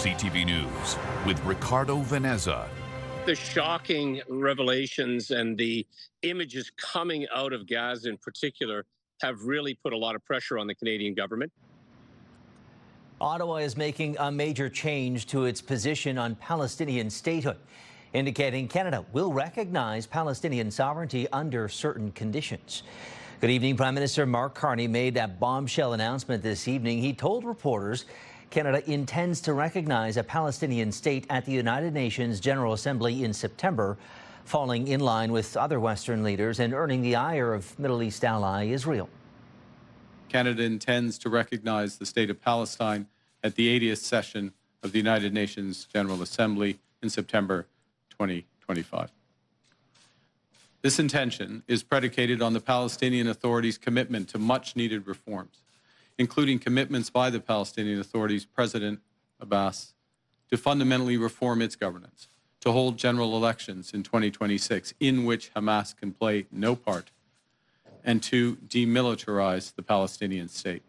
CTV News with Ricardo Veneza. The shocking revelations and the images coming out of Gaza in particular have really put a lot of pressure on the Canadian government. Ottawa is making a major change to its position on Palestinian statehood, indicating Canada will recognize Palestinian sovereignty under certain conditions. Good evening. Prime Minister Mark Carney made that bombshell announcement this evening. He told reporters Canada intends to recognize a Palestinian state at the United Nations General Assembly in September, falling in line with other Western leaders and earning the ire of Middle East ally Israel. Canada intends to recognize the state of Palestine at the 80th session of the United Nations General Assembly in September 2025. This intention is predicated on the Palestinian Authority's commitment to much-needed reforms, including commitments by the Palestinian Authority's President Abbas to fundamentally reform its governance, to hold general elections in 2026 in which Hamas can play no part, and to demilitarize the Palestinian state.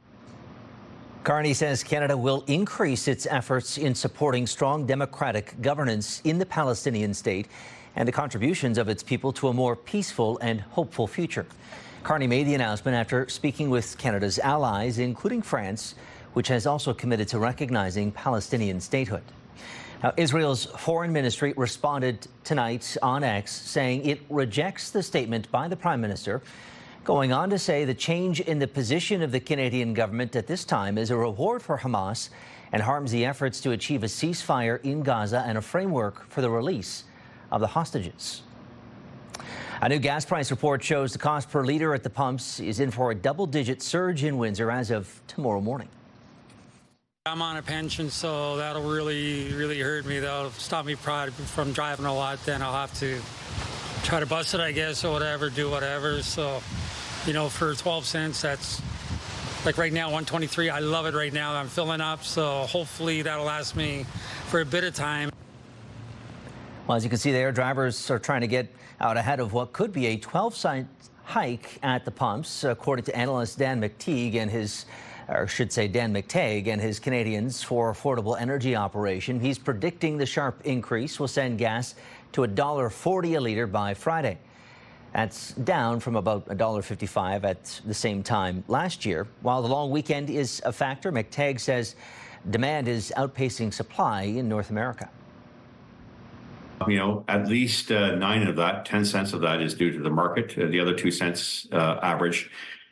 Carney says Canada will increase its efforts in supporting strong democratic governance in the Palestinian state and the contributions of its people to a more peaceful and hopeful future. Carney made the announcement after speaking with Canada's allies, including France, which has also committed to recognizing Palestinian statehood. Now, Israel's foreign ministry responded tonight on X, saying it rejects the statement by the Prime Minister, going on to say the change in the position of the Canadian government at this time is a reward for Hamas and harms the efforts to achieve a ceasefire in Gaza and a framework for the release of the hostages. A new gas price report shows the cost per litre at the pumps is in for a double-digit surge in Windsor as of tomorrow morning. I'm on a pension, so that'll really hurt me. That'll stop me probably from driving a lot. Then I'll have to try to bust it, I guess, or whatever, do whatever. So, you know, for 12 cents, that's like right now, 123. I love it right now. I'm filling up, so hopefully that'll last me for a bit of time. Well, as you can see there, drivers are trying to get out ahead of what could be a 12-cent hike at the pumps, according to analyst Dan McTeague and his, or should say Dan McTague and his Canadians for Affordable Energy operation. He's predicting the sharp increase will send gas to $1.40 a litre by Friday. That's down from about $1.55 at the same time last year. While the long weekend is a factor, McTague says demand is outpacing supply in North America. You know, at least 9 of that, 10 cents of that is due to the market. The other 2 cents average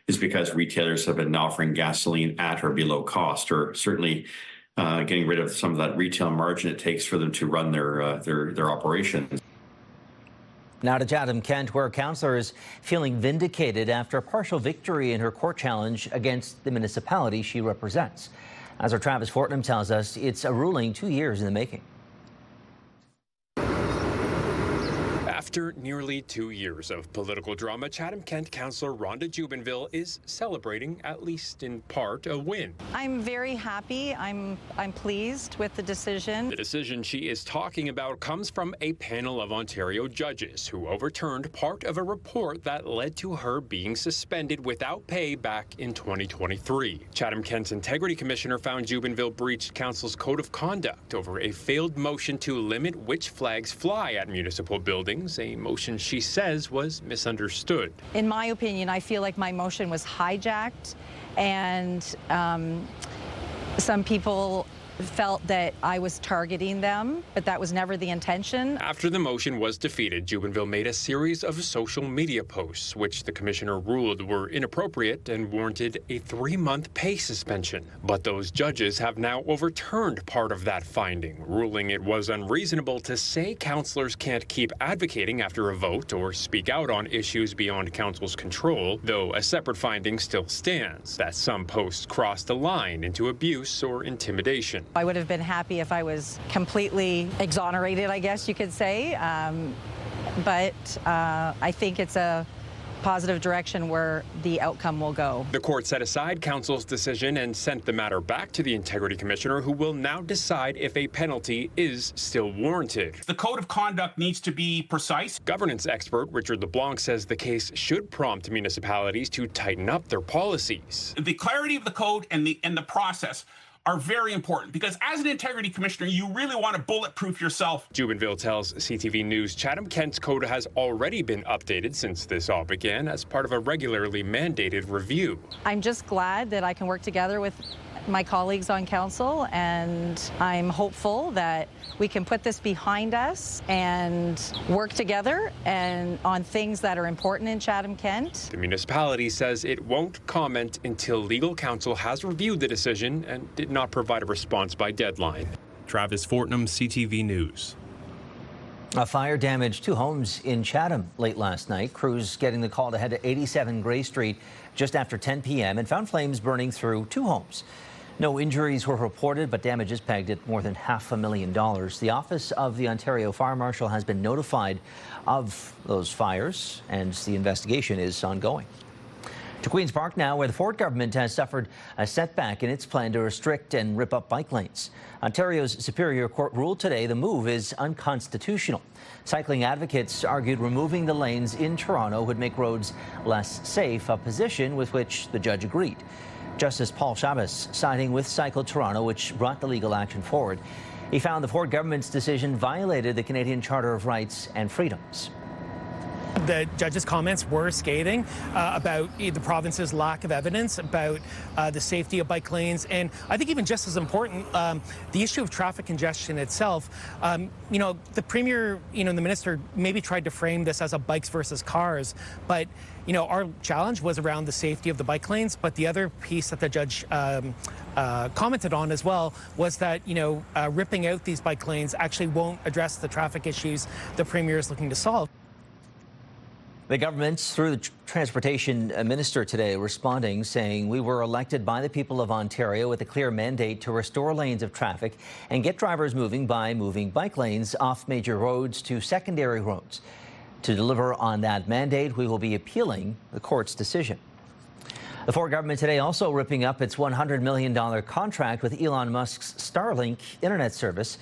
is because retailers have been offering gasoline at or below cost, or certainly getting rid of some of that retail margin it takes for them to run their operations. Now to Chattam, Kent, where a councillor is feeling vindicated after a partial victory in her court challenge against the municipality she represents. As our Travis Fortnam tells us, it's a ruling 2 years in the making. After nearly 2 years of political drama, Chattam Kent Councillor Rhonda Jubenville is celebrating, at least in part, a win. I'm very happy. I'm pleased with the decision. The decision she is talking about comes from a panel of Ontario judges who overturned part of a report that led to her being suspended without pay back in 2023. Chattam Kent's Integrity Commissioner found Jubenville breached Council's code of conduct over a failed motion to limit which flags fly at municipal buildings, a motion she says was misunderstood. In my opinion, I feel like my motion was hijacked, and some people felt that I was targeting them, but that was never the intention. After the motion was defeated, Jubenville made a series of social media posts, which the commissioner ruled were inappropriate and warranted a 3-month pay suspension. But those judges have now overturned part of that finding, ruling it was unreasonable to say councillors can't keep advocating after a vote or speak out on issues beyond council's control, though a separate finding still stands, that some posts crossed a line into abuse or intimidation. I would have been happy if I was completely exonerated, I guess you could say, but I think it's a positive direction where the outcome will go. The court set aside council's decision and sent the matter back to the Integrity Commissioner, who will now decide if a penalty is still warranted. The code of conduct needs to be precise. Governance expert Richard LeBlanc says the case should prompt municipalities to tighten up their policies. The clarity of the code and the process are very important because as an integrity commissioner, you really want to bulletproof yourself. Jubenville tells CTV News Chattam Kent's code has already been updated since this all began as part of a regularly mandated review. I'm just glad that I can work together with my colleagues on council, and I'm hopeful that we can put this behind us and work together and on things that are important in Chatham-Kent. The municipality says it won't comment until legal counsel has reviewed the decision and did not provide a response by deadline. Travis Fortnum, CTV News. A fire damaged 2 homes in Chattam late last night. Crews getting the call to head to 87 Gray Street just after 10 p.m. and found flames burning through 2 homes. No injuries were reported, but damages pegged at more than $500,000. The Office of the Ontario Fire Marshal has been notified of those fires, and the investigation is ongoing. To Queen's Park now, where the Ford government has suffered a setback in its plan to restrict and rip up bike lanes. Ontario's Superior Court ruled today the move is unconstitutional. Cycling advocates argued removing the lanes in Toronto would make roads less safe, a position with which the judge agreed. Justice Paul Chabas siding with Cycle Toronto, which brought the legal action forward. He found the Ford government's decision violated the Canadian Charter of Rights and Freedoms. The judge's comments were scathing about the province's lack of evidence about the safety of bike lanes, and I think even just as important, the issue of traffic congestion itself. The Premier, the Minister maybe tried to frame this as a bikes versus cars, but our challenge was around the safety of the bike lanes. But the other piece that the judge commented on as well was that ripping out these bike lanes actually won't address the traffic issues the Premier is looking to solve. The government, through the Transportation Minister today, responding, saying we were elected by the people of Ontario with a clear mandate to restore lanes of traffic and get drivers moving by moving bike lanes off major roads to secondary roads. To deliver on that mandate, we will be appealing the court's decision. The Ford government today also ripping up its $100 million contract with Elon Musk's Starlink internet service.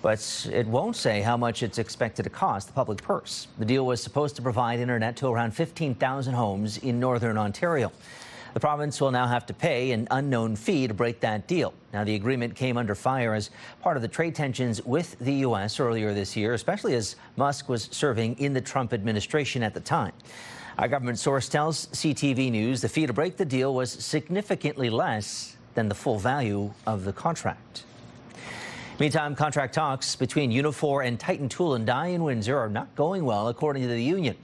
But it won't say how much it's expected to cost the public purse. The deal was supposed to provide internet to around 15,000 homes in northern Ontario. The province will now have to pay an unknown fee to break that deal. Now, the agreement came under fire as part of the trade tensions with the U.S. earlier this year, especially as Musk was serving in the Trump administration at the time. A government source tells CTV News the fee to break the deal was significantly less than the full value of the contract. Meantime, contract talks between Unifor and Titan Tool and Die in Windsor are not going well, according to the union.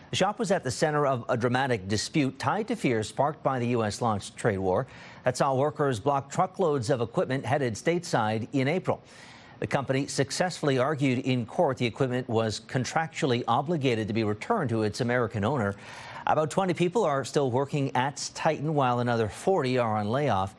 The shop was at the center of a dramatic dispute tied to fears sparked by the U.S.-launched trade war that saw workers block truckloads of equipment headed stateside in April. The company successfully argued in court the equipment was contractually obligated to be returned to its American owner. About 20 people are still working at Titan, while another 40 are on layoff.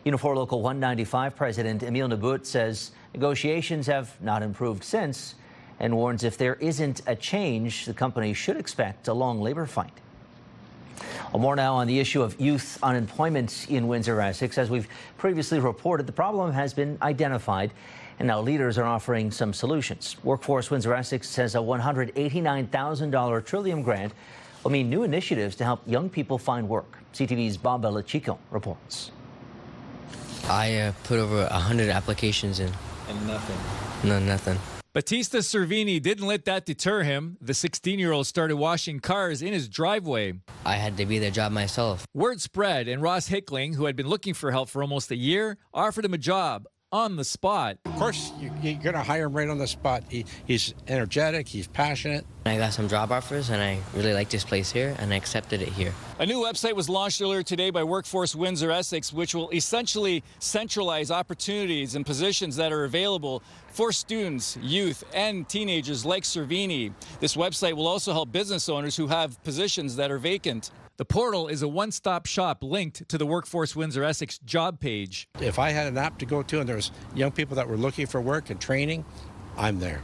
Unifor Local 195 President Emile Nabut says negotiations have not improved since and warns if there isn't a change, the company should expect a long labor fight. Well, more now on the issue of youth unemployment in Windsor, Essex. As we've previously reported, the problem has been identified, and now leaders are offering some solutions. Workforce Windsor Essex says a $189,000 Trillium grant will mean new initiatives to help young people find work. CTV's Bob Belichico reports. I put over 100 applications in. And nothing? No, nothing. Batista Cervini didn't let that deter him. The 16-year-old started washing cars in his driveway. I had to be the job myself. Word spread, and Ross Hickling, who had been looking for help for almost a year, offered him a job on the spot. Of course, you're going to hire him right on the spot. He's energetic, he's passionate. I got some job offers, and I really liked this place here, and I accepted it here. A new website was launched earlier today by Workforce Windsor Essex, which will essentially centralize opportunities and positions that are available for students, youth, and teenagers like Cervini. This website will also help business owners who have positions that are vacant. The portal is a one-stop shop linked to the Workforce Windsor Essex job page. If I had an app to go to and there was young people that were looking for work and training, I'm there.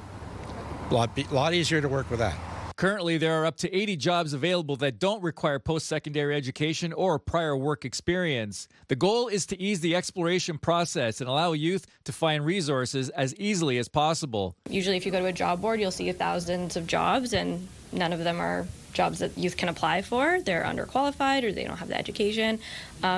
A lot easier to work with that. Currently, there are up to 80 jobs available that don't require post-secondary education or prior work experience. The goal is to ease the exploration process and allow youth to find resources as easily as possible. Usually if you go to a job board, you'll see thousands of jobs, and none of them are jobs that youth can apply for. They're underqualified or they don't have the education.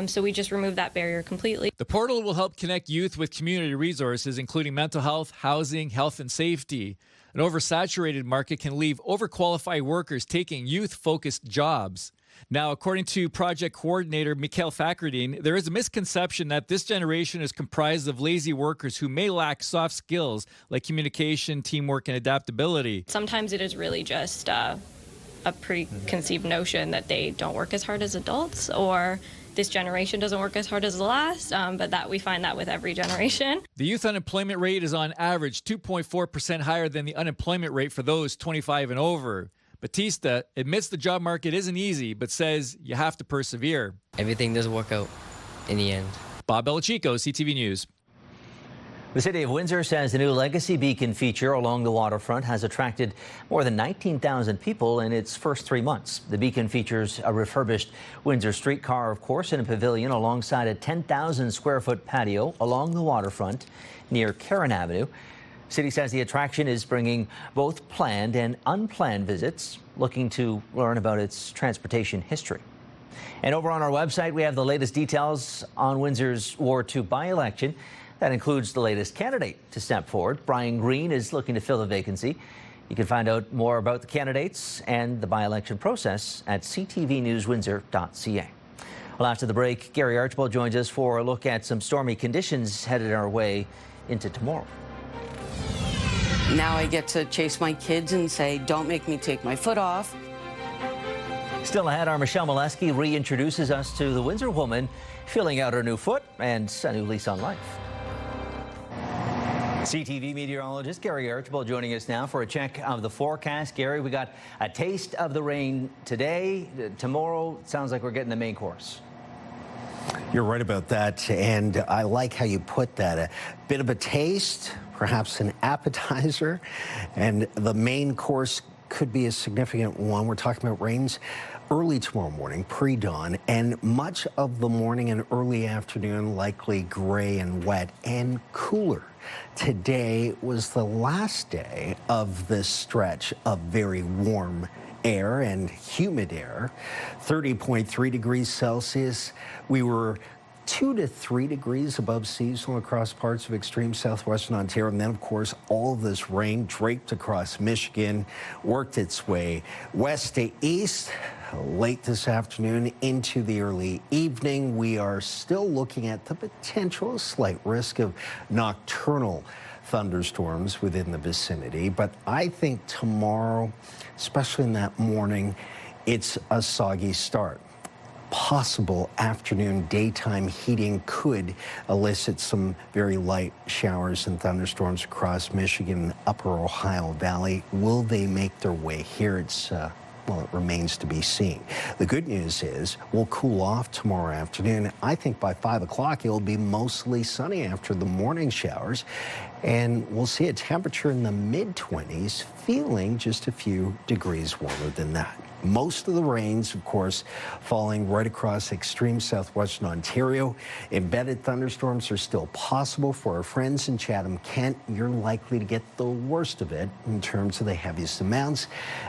So we just remove that barrier completely. The portal will help connect youth with community resources, including mental health, housing, health, and safety. An oversaturated market can leave overqualified workers taking youth-focused jobs. Now, according to project coordinator Mikhail Fakhreddin, there is a misconception that this generation is comprised of lazy workers who may lack soft skills like communication, teamwork, and adaptability. Sometimes it is really just a preconceived notion that they don't work as hard as adults, or this generation doesn't work as hard as the last, but that we find that with every generation. The youth unemployment rate is on average 2.4% higher than the unemployment rate for those 25 and over. Batista admits the job market isn't easy, but says you have to persevere. Everything does work out in the end. Bob Belichico, CTV News. The City of Windsor says the new Legacy Beacon feature along the waterfront has attracted more than 19,000 people in its first 3 months. The beacon features a refurbished Windsor streetcar, of course, and a pavilion alongside a 10,000-square-foot patio along the waterfront near Caron Avenue. City says the attraction is bringing both planned and unplanned visits looking to learn about its transportation history. And over on our website, we have the latest details on Windsor's Ward 2 by-election. That includes the latest candidate to step forward. Brian Green is looking to fill the vacancy. You can find out more about the candidates and the by-election process at ctvnewswindsor.ca. Well, after the break, Gary Archibald joins us for a look at some stormy conditions headed our way into tomorrow. Now I get to chase my kids and say, don't make me take my foot off. Still ahead, our Michelle Molesky reintroduces us to the Windsor woman filling out her new foot and a new lease on life. CTV meteorologist Gary Archibald joining us now for a check of the forecast. Gary, we got a taste of the rain today. Tomorrow, it sounds like we're getting the main course. You're right about that, and I like how you put that. A bit of a taste, perhaps an appetizer, and the main course could be a significant one. We're talking about rains early tomorrow morning, pre-dawn, and much of the morning and early afternoon likely gray and wet and cooler. Today was the last day of this stretch of very warm air and humid air. 30.3 degrees Celsius. We were 2 to 3 degrees above seasonal across parts of extreme southwestern Ontario. And then, of course, all of this rain draped across Michigan, worked its way west to east. Late this afternoon into the early evening, we are still looking at the potential slight risk of nocturnal thunderstorms within the vicinity. But I think tomorrow, especially in that morning, it's a soggy start. Possible afternoon daytime heating could elicit some very light showers and thunderstorms across Michigan and upper Ohio Valley. Will they make their way here? Well, it remains to be seen. The good news is we'll cool off tomorrow afternoon. I think by 5 o'clock it'll be mostly sunny after the morning showers, and we'll see a temperature in the mid-20s, feeling just a few degrees warmer than that. Most of the rains, of course, falling right across extreme southwestern Ontario. Embedded thunderstorms are still possible for our friends in Chattam, Kent. You're likely to get the worst of it in terms of the heaviest amounts.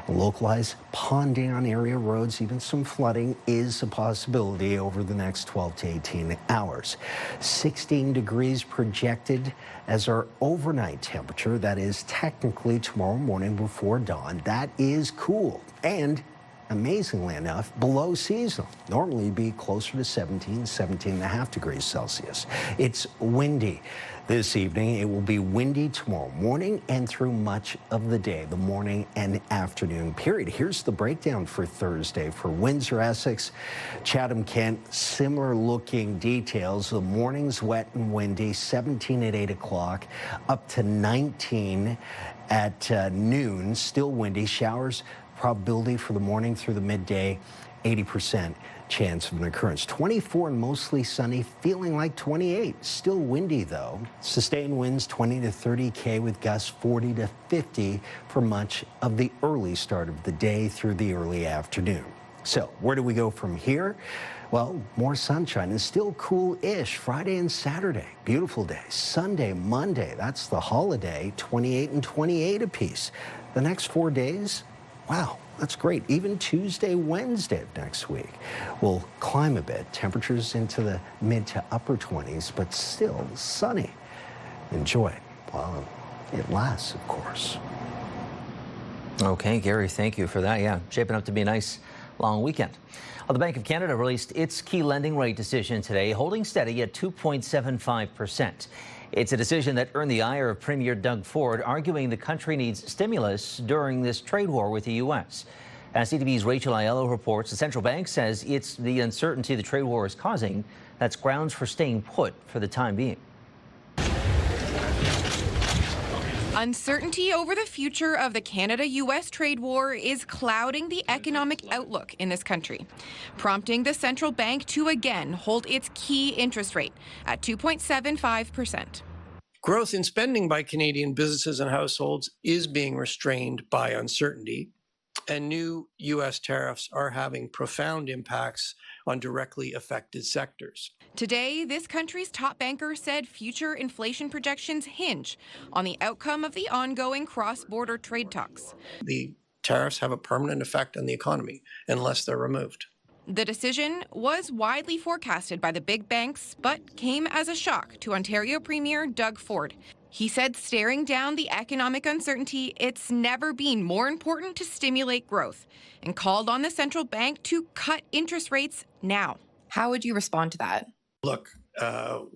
Localized pond down area roads, even some flooding is a possibility over the next 12 to 18 hours. 16 degrees projected as our overnight temperature. That is technically tomorrow morning before dawn. That is cool. And amazingly enough, below seasonal. Normally it'd be closer to 17.5 degrees Celsius. It's windy this evening. It will be windy tomorrow morning and through much of the day, the morning and afternoon period. Here's the breakdown for Thursday for Windsor, Essex, Chattam, Kent. Similar looking details. The morning's wet and windy, 17 at 8 o'clock, up to 19 at noon. Still windy. Showers probability for the morning through the midday 80% chance of an occurrence. 24 and mostly sunny, feeling like 28. Still windy, though. Sustained winds 20 to 30 with gusts 40 to 50 for much of the early start of the day through the early afternoon. So where do we go from here? Well, more sunshine and still cool-ish Friday and Saturday. Beautiful day. Sunday, Monday, that's the holiday, 28 and 28 apiece. The next 4 days, wow, that's great. Even Tuesday, Wednesday of next week will climb a bit. Temperatures into the mid to upper 20s, but still sunny. Enjoy it while it lasts, of course. Okay, Gary, thank you for that. Yeah, shaping up to be a nice long weekend. Well, the Bank of Canada released its key lending rate decision today, holding steady at 2.75%. It's a decision that earned the ire of Premier Doug Ford, arguing the country needs stimulus during this trade war with the U.S. As CTV's Rachel Aiello reports, the central bank says it's the uncertainty the trade war is causing that's grounds for staying put for the time being. Uncertainty over the future of the Canada-U.S. trade war is clouding the economic outlook in this country, prompting the central bank to again hold its key interest rate at 2.75%. Growth in spending by Canadian businesses and households is being restrained by uncertainty, and new U.S. tariffs are having profound impacts on directly affected sectors. Today, this country's top banker said future inflation projections hinge on the outcome of the ongoing cross-border trade talks. The tariffs have a permanent effect on the economy unless they're removed. The decision was widely forecasted by the big banks, but came as a shock to Ontario Premier Doug Ford. He said staring down the economic uncertainty, it's never been more important to stimulate growth, and called on the central bank to cut interest rates now. How would you respond to that? Look,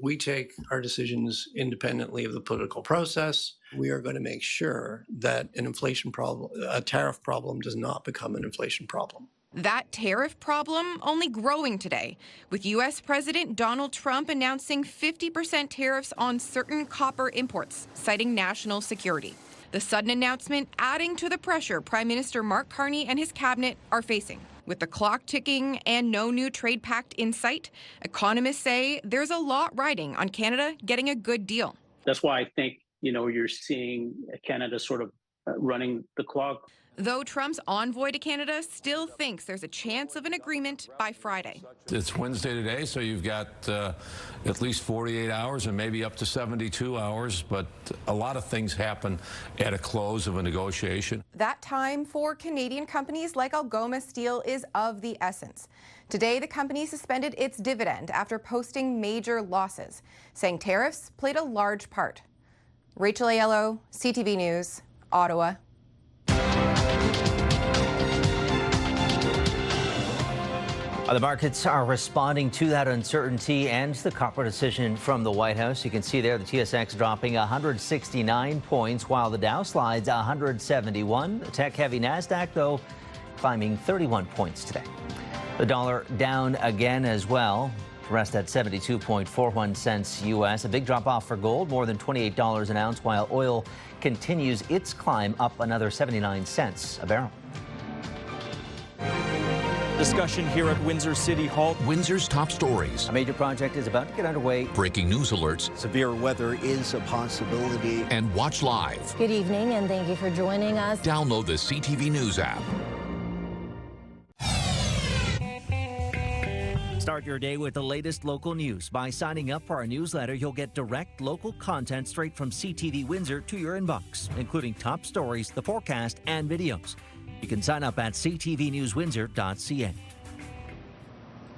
we take our decisions independently of the political process. We are going to make sure that a tariff problem does not become an inflation problem. That tariff problem only growing today, with U.S. President Donald Trump announcing 50% tariffs on certain copper imports, citing national security. The sudden announcement adding to the pressure Prime Minister Mark Carney and his cabinet are facing. With the clock ticking and no new trade pact in sight, economists say there's a lot riding on Canada getting a good deal. That's why I think, you're seeing Canada sort of running the clock. Though Trump's envoy to Canada still thinks there's a chance of an agreement by Friday. It's Wednesday today, so you've got at least 48 hours and maybe up to 72 hours, but a lot of things happen at a close of a negotiation. That time for Canadian companies like Algoma Steel is of the essence. Today, the company suspended its dividend after posting major losses, saying tariffs played a large part. Rachel Aiello, CTV News, Ottawa. The markets are responding to that uncertainty and the copper decision from the White House. You can see there the TSX dropping 169 points while the Dow slides 171. The tech-heavy NASDAQ, though, climbing 31 points today. The dollar down again as well, to rest at 72.41 cents U.S. A big drop-off for gold, more than $28 an ounce, while oil continues its climb up another 79 cents a barrel. Discussion here at Windsor City Hall. Windsor's top stories. A major project is about to get underway. Breaking news alerts. Severe weather is a possibility. And watch live. Good evening, and thank you for joining us. Download the CTV News app. Start your day with the latest local news. By signing up for our newsletter, you'll get direct local content straight from CTV Windsor to your inbox, including top stories, the forecast, and videos. You can sign up at ctvnewswindsor.ca.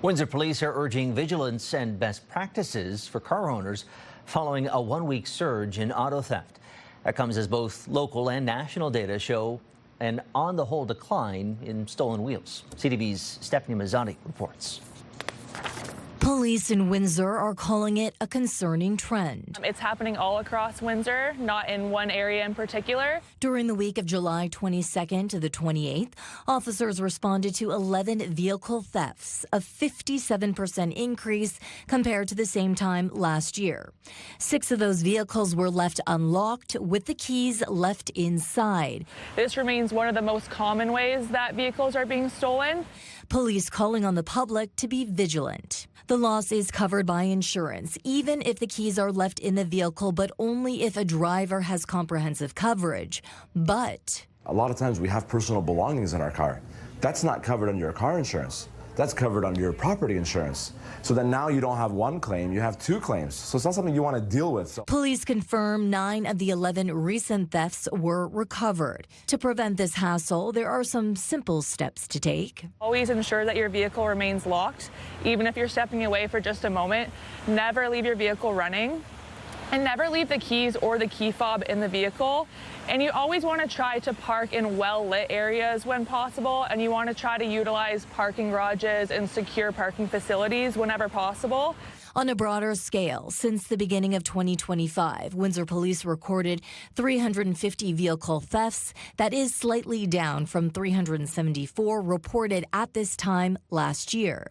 Windsor police are urging vigilance and best practices for car owners following a one-week surge in auto theft. That comes as both local and national data show an on-the-whole decline in stolen wheels. CTV's Stephanie Mazzotti reports. Police in Windsor are calling it a concerning trend. It's happening all across Windsor, not in one area in particular. During the week of July 22nd to the 28th, officers responded to 11 vehicle thefts, a 57% increase compared to the same time last year. 6 of those vehicles were left unlocked with the keys left inside. This remains one of the most common ways that vehicles are being stolen. Police calling on the public to be vigilant. The loss is covered by insurance, even if the keys are left in the vehicle, but only if a driver has comprehensive coverage. But a lot of times we have personal belongings in our car. That's not covered under your car insurance. That's covered under your property insurance. So then now you don't have one claim, you have two claims. So it's not something you want to deal with. Police confirm 9 of the 11 recent thefts were recovered. To prevent this hassle, there are some simple steps to take. Always ensure that your vehicle remains locked, even if you're stepping away for just a moment. Never leave your vehicle running. And never leave the keys or the key fob in the vehicle. And you always want to try to park in well-lit areas when possible, and you want to try to utilize parking garages and secure parking facilities whenever possible. On a broader scale, since the beginning of 2025, Windsor Police recorded 350 vehicle thefts. That is slightly down from 374 reported at this time last year.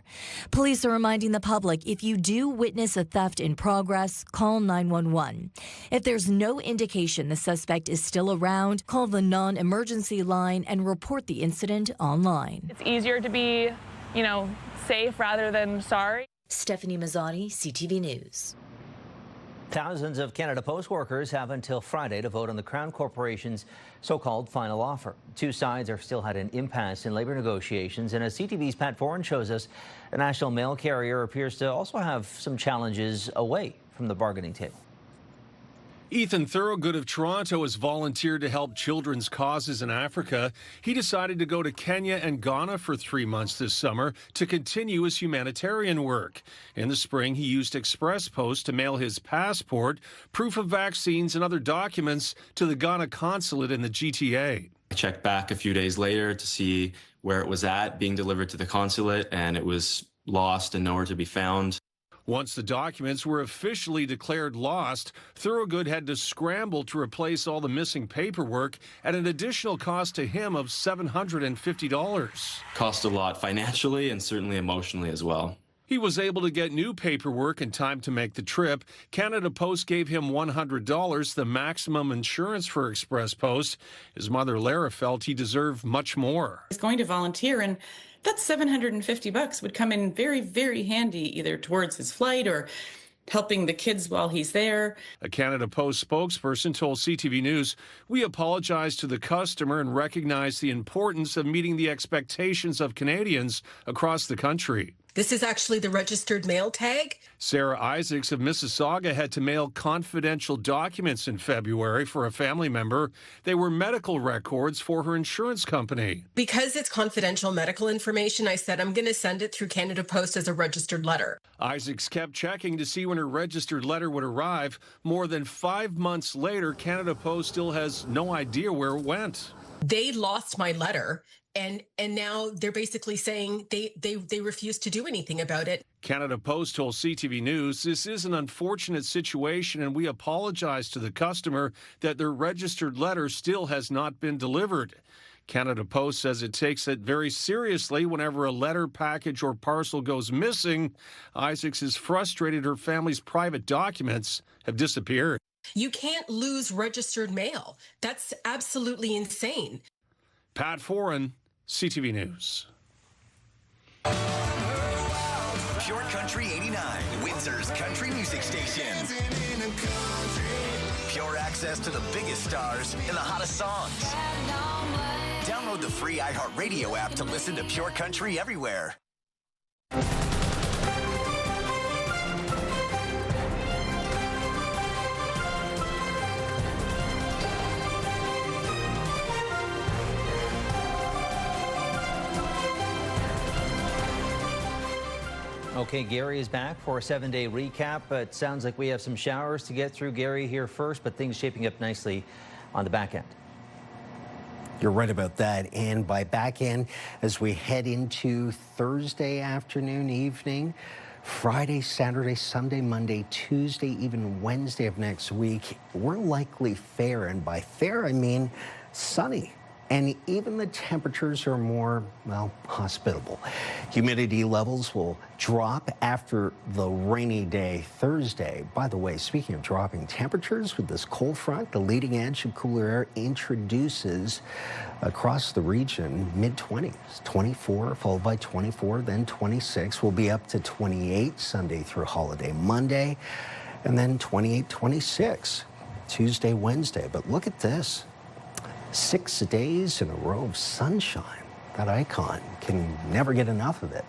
Police are reminding the public, if you do witness a theft in progress, call 911. If there's no indication the suspect is still around, call the non-emergency line and report the incident online. It's easier to be, safe rather than sorry. Stephanie Mazzotti, CTV News. Thousands of Canada Post workers have until Friday to vote on the Crown Corporation's so-called final offer. Two sides are still at an impasse in labor negotiations, and as CTV's Pat Foran shows us, the national mail carrier appears to also have some challenges away from the bargaining table. Ethan Thorogood of Toronto has volunteered to help children's causes in Africa. He decided to go to Kenya and Ghana for 3 months this summer to continue his humanitarian work. In the spring, he used Express Post to mail his passport, proof of vaccines, and other documents to the Ghana consulate in the GTA. I checked back a few days later to see where it was at, being delivered to the consulate, and it was lost and nowhere to be found. Once the documents were officially declared lost, Thorogood had to scramble to replace all the missing paperwork at an additional cost to him of $750. Cost a lot financially and certainly emotionally as well. He was able to get new paperwork in time to make the trip. Canada Post gave him $100, the maximum insurance for Express Post. His mother, Lara, felt he deserved much more. He's going to volunteer, and that $750 would come in very, very handy, either towards his flight or helping the kids while he's there. A Canada Post spokesperson told CTV News, "We apologize to the customer and recognize the importance of meeting the expectations of Canadians across the country." This is actually the registered mail tag. Sarah Isaacs of Mississauga had to mail confidential documents in February for a family member. They were medical records for her insurance company. Because it's confidential medical information, I said I'm going to send it through Canada Post as a registered letter. Isaacs kept checking to see when her registered letter would arrive. More than 5 months later, Canada Post still has no idea where it went. They lost my letter. And now they're basically saying they refuse to do anything about it. Canada Post told CTV News, "This is an unfortunate situation, and we apologize to the customer that their registered letter still has not been delivered." Canada Post says it takes it very seriously whenever a letter, package, or parcel goes missing. Isaacs is frustrated her family's private documents have disappeared. You can't lose registered mail. That's absolutely insane. Pat Foran, CTV News. Pure Country 89, Windsor's country music station. Pure access to the biggest stars and the hottest songs. Download the free iHeartRadio app to listen to Pure Country everywhere. Okay, Gary is back for a 7-day recap. It sounds like we have some showers to get through. Gary here first, but things shaping up nicely on the back end. You're right about that. And by back end, as we head into Thursday afternoon, evening, Friday, Saturday, Sunday, Monday, Tuesday, even Wednesday of next week, we're likely fair. And by fair, I mean sunny. and even the temperatures are more, well, hospitable. Humidity levels will drop after the rainy day Thursday. By the way, speaking of dropping temperatures, with this cold front, the leading edge of cooler air introduces across the region mid-20s, 24 followed by 24, then 26. We'll be up to 28 Sunday through holiday Monday, and then 28, 26 Tuesday, Wednesday. But look at this. 6 days in a row of sunshine. That icon can never get enough of it,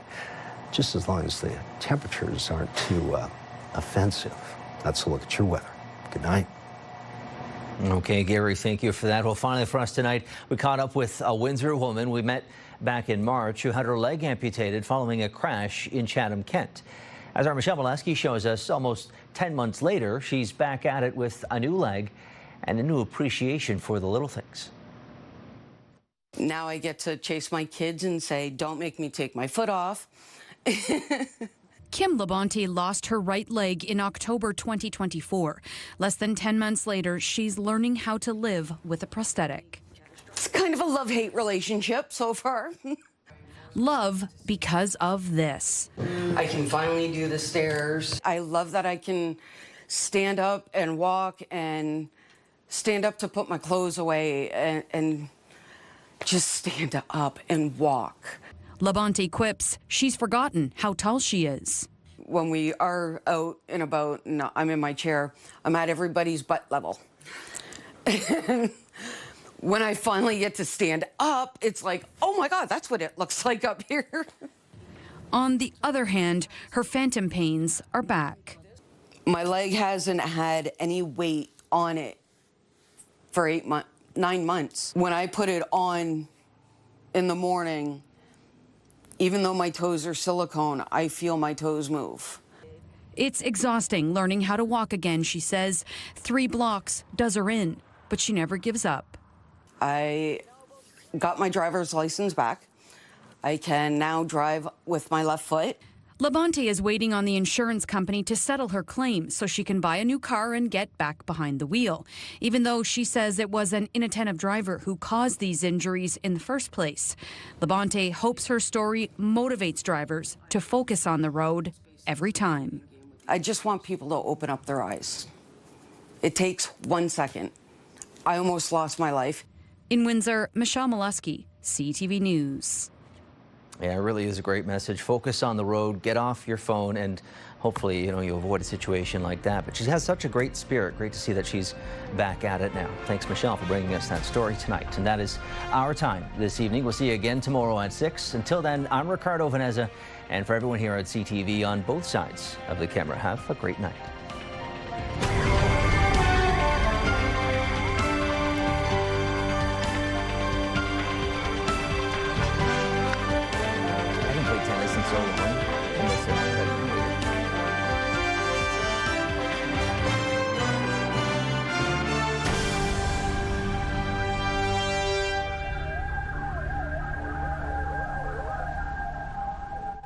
just as long as the temperatures aren't too offensive. That's a look at your weather. Good night. Okay, Gary, thank you for that. Well, finally for us tonight, we caught up with a Windsor woman we met back in March who had her leg amputated following a crash in Chattam, Kent. As our Michelle Molesky shows us, almost 10 months later, she's back at it with a new leg and a new appreciation for the little things. Now I get to chase my kids and say, don't make me take my foot off. Kim Labonte lost her right leg in October 2024. Less than 10 months later, she's learning how to live with a prosthetic. It's kind of a love-hate relationship so far. Love because of this. I can finally do the stairs. I love that I can stand up and walk and stand up to put my clothes away and just stand up and walk. Labonte quips she's forgotten how tall she is. When we are out and about and I'm in my chair, I'm at everybody's butt level. When I finally get to stand up, it's like, oh my God, that's what it looks like up here. On the other hand, her phantom pains are back. My leg hasn't had any weight on it for 9 months. When I put it on in the morning, even though my toes are silicone, I feel my toes move. It's exhausting learning how to walk again, she says. 3 blocks does her in, but she never gives up. I got my driver's license back. I can now drive with my left foot. Labonte is waiting on the insurance company to settle her claim so she can buy a new car and get back behind the wheel, even though she says it was an inattentive driver who caused these injuries in the first place. Labonte hopes her story motivates drivers to focus on the road every time. I just want people to open up their eyes. It takes 1 second. I almost lost my life. In Windsor, Michelle Molesky, CTV News. Yeah, it really is a great message. Focus on the road, get off your phone, and hopefully, you avoid a situation like that. But she has such a great spirit. Great to see that she's back at it now. Thanks, Michelle, for bringing us that story tonight. And that is our time this evening. We'll see you again tomorrow at 6. Until then, I'm Ricardo, Veneza, and for everyone here at CTV on both sides of the camera, have a great night.